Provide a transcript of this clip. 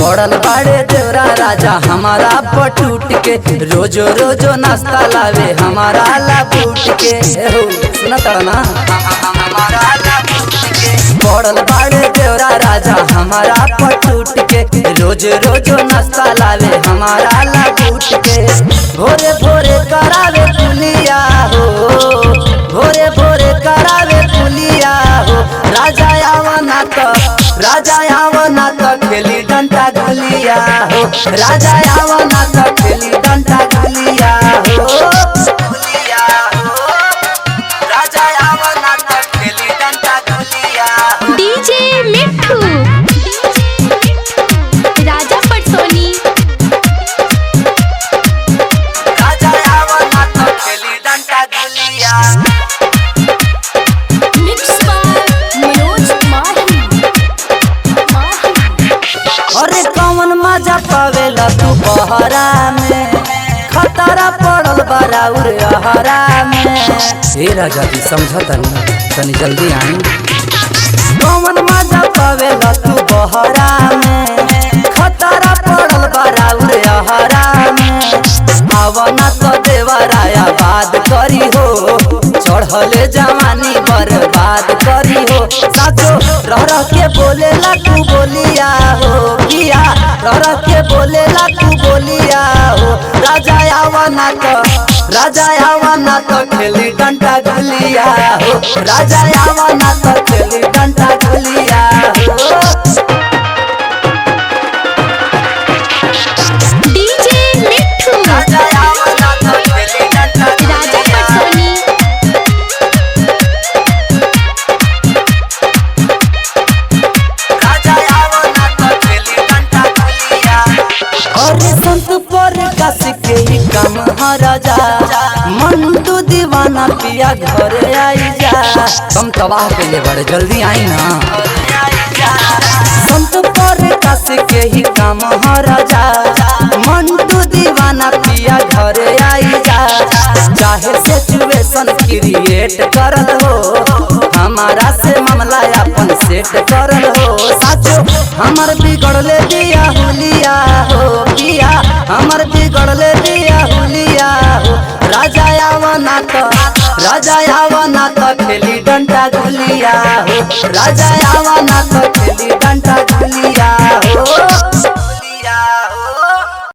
पड़ल बाड़े देवरा राजा हमारा पटूट के, रोजो रोजो नाश्ता लावे हमारा ला बूट के। सुना तड़ना हमारा ला बूट के, पड़ल बाड़े देवरा राजा हमारा पटूट के, रोज रोजो नाश्ता लावे हमारा ला बूट के। भोरे भोरे करावे पुलिया हो, भोरे भोरे करावे पुलिया हो, राजा आवना तो खेली डंटा गुलिया हो, राजा आवना तो खेली डंटा गुलिया हो, गुलिया हो, राजा आवना तो खेली डंटा गुलिया हो। डीजे मिट्ठू राजा पटसोनी, राजा आवना तो खेली डंटा गुलिया। अरे कौन मजा पावेला तू बहरा में, खतरा पड़ल बराउर अहरा में। हे राजा जी समझता तनी जल्दी आई। कौन मजा पावेला तू बहरा में, खतरा पड़ल बराउर अहरा में। आवना तो देवराया बात करी हो, चढ़ले जवानी बर्बाद करी हो। साचो रह के बोलेला तू बोलिया हो, किया रह के बोलेला तू बोलिया हो। राजा आवना तो खेली डंटा गुलिया हो, राजा आवना तो खेली डंटा गुलिया हो। डीजे मिट्ठू राजा आवना तो खेली डंटा राजा गुलिया। पटसोनी, अरे संत पर कस के ही काम ह राजा, मन तू दीवाना पिया घर आई जा। तुम तबाह के लिए बड़े जल्दी आई ना। संत पर कस के ही काम ह राजा, मन तू दीवाना पिया घर आई जा। चाहे सिचुएशन क्रिएट करल हो, हमारा से मामला अपन सेट करल हो। साचो हमर बिगड़ले दिया हुलिया हो, किया हमर बिगड़ले दिया हुलिया हो। राजा आवना तो खेली डंटा गुलिया हो, राजा आवना तो